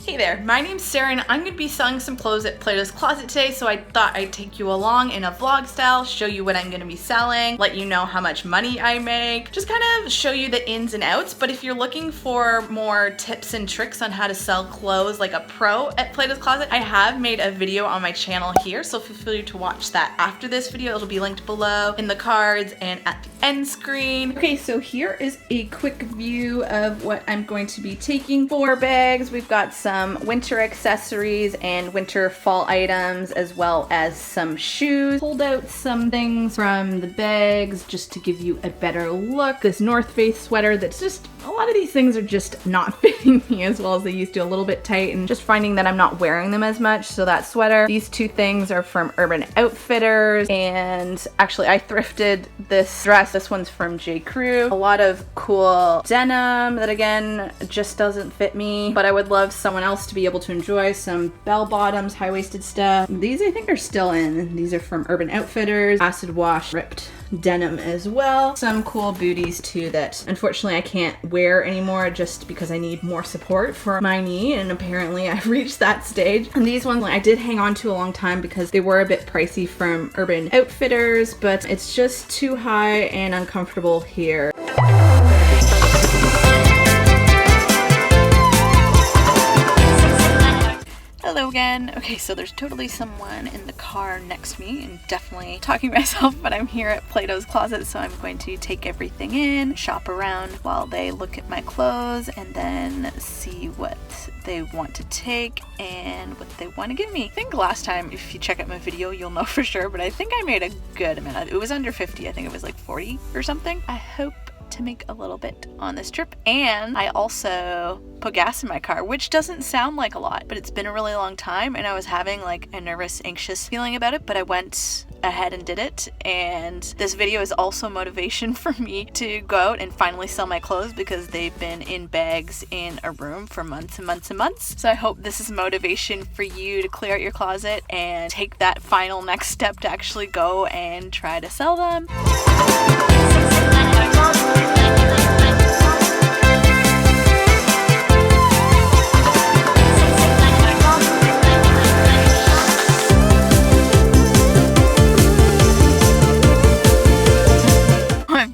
Hey there, my name's Sera and I'm going to be selling some clothes at Plato's Closet today, so I thought I'd take you along in a vlog style, show you what I'm going to be selling, let you know how much money I make, just kind of show you the ins and outs. But if you're looking for more tips and tricks on how to sell clothes like a pro at Plato's Closet, I have made a video on my channel here, so feel free to watch that after this video. It'll be linked below in the cards and at the end screen. Okay, so here is a quick view of what I'm going to be taking. 4 bags. We've got some winter accessories and winter fall items, as well as some shoes. Pulled out some things from the bags just to give you a better look. This North Face sweater that's just, a lot of these things are just not fitting me as well as they used to, a little bit tight, and just finding that I'm not wearing them as much. So that sweater. These 2 things are from Urban Outfitters, and actually I thrifted this dress. This one's from J. Crew. A lot of cool denim that again just doesn't fit me, but I would love someone else to be able to enjoy. Some bell bottoms, high-waisted stuff. These I think are still in. These are from Urban Outfitters. Acid wash ripped denim as well. Some cool booties too that unfortunately I can't wear anymore just because I need more support for my knee, and apparently I've reached that stage. And these ones I did hang on to a long time because they were a bit pricey from Urban Outfitters, but it's just too high and uncomfortable here. Hello again. Okay, so there's totally someone in the car next to me and definitely talking to myself, but I'm here at Plato's Closet, so I'm going to take everything in, shop around while they look at my clothes, and then see what they want to take and what they want to give me. I think last time, if you check out my video, you'll know for sure, but I think I made a good amount. It was under 50. I think it was like 40 or something. I hope to make a little bit on this trip, and I also put gas in my car, which doesn't sound like a lot, but it's been a really long time and I was having like a nervous, anxious feeling about it, but I went ahead and did it. And this video is also motivation for me to go out and finally sell my clothes because they've been in bags in a room for months and months and months. So I hope this is motivation for you to clear out your closet and take that final next step to actually go and try to sell them.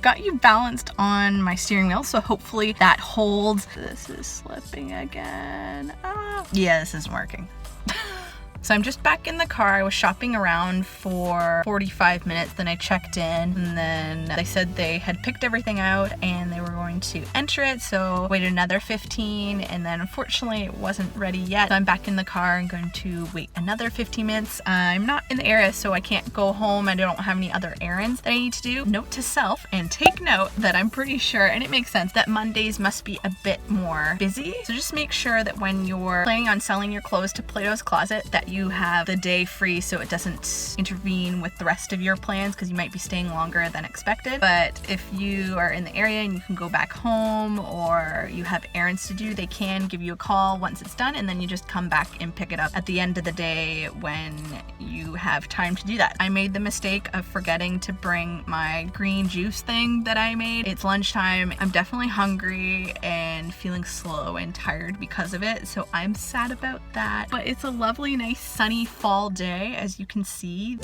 Got you balanced on my steering wheel, so hopefully that holds. This is slipping again. Yeah, this isn't working. So I'm just back in the car. I was shopping around for 45 minutes, then I checked in, and then they said they had picked everything out and they were going to enter it, so waited another 15, and then unfortunately it wasn't ready yet. So I'm back in the car and going to wait another 15 minutes. I'm not in the area, so I can't go home. I don't have any other errands that I need to do. Note to self, and take note that I'm pretty sure, and it makes sense, that Mondays must be a bit more busy. So just make sure that when you're planning on selling your clothes to Plato's Closet, that you have the day free so it doesn't intervene with the rest of your plans, because you might be staying longer than expected. But if you are in the area and you can go back home, or you have errands to do, they can give you a call once it's done, and then you just come back and pick it up at the end of the day when you have time to do that. I made the mistake of forgetting to bring my green juice thing that I made. It's lunchtime. I'm definitely hungry and feeling slow and tired because of it, so I'm sad about that. But it's a lovely, nice, sunny fall day, as you can see.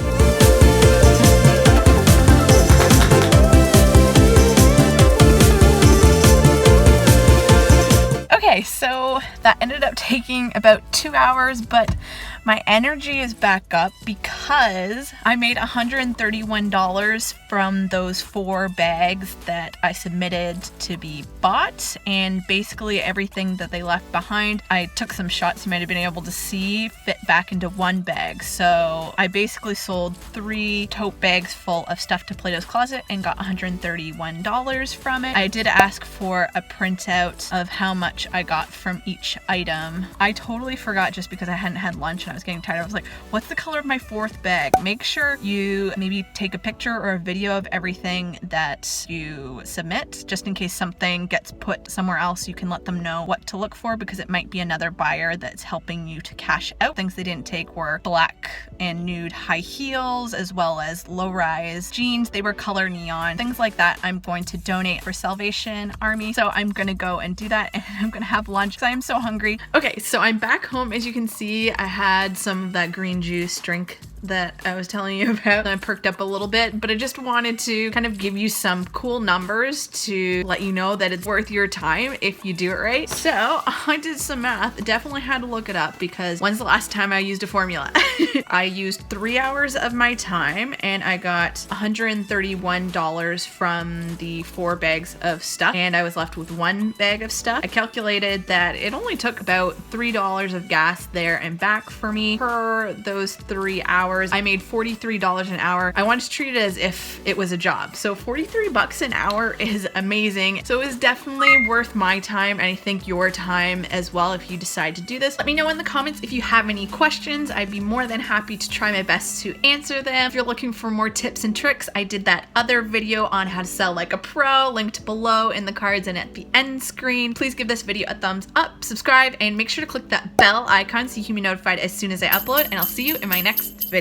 Okay, so that ended up taking about 2 hours, but my energy is back up because I made $131 from those 4 bags that I submitted to be bought, and basically everything that they left behind, I took some shots you might have been able to see, fit back into 1 bag. So I basically sold 3 tote bags full of stuff to Plato's Closet and got $131 from it. I did ask for a printout of how much I got from each item. I totally forgot just because I hadn't had lunch and I was getting tired. I was like, what's the color of my 4th bag? Make sure you maybe take a picture or a video of everything that you submit, just in case something gets put somewhere else. You can let them know what to look for, because it might be another buyer that's helping you to cash out. Things they didn't take were black and nude high heels, as well as low-rise jeans. They were color neon, things like that. I'm going to donate for Salvation Army, so I'm gonna go and do that, and I'm gonna have lunch because I am so hungry. Okay, so I'm back home. As you can see, I had some of that green juice drink that I was telling you about. I perked up a little bit, but I just wanted to kind of give you some cool numbers to let you know that it's worth your time if you do it right. So I did some math, definitely had to look it up because when's the last time I used a formula? I used 3 hours of my time and I got $131 from the 4 bags of stuff, and I was left with 1 bag of stuff. I calculated that it only took about $3 of gas there and back for me for those 3 hours. I made $43 an hour. I wanted to treat it as if it was a job. So 43 bucks an hour is amazing. So it was definitely worth my time, and I think your time as well if you decide to do this. Let me know in the comments if you have any questions. I'd be more than happy to try my best to answer them. If you're looking for more tips and tricks, I did that other video on how to sell like a pro, linked below in the cards and at the end screen. Please give this video a thumbs up, subscribe, and make sure to click that bell icon so you can be notified as soon as I upload, and I'll see you in my next video.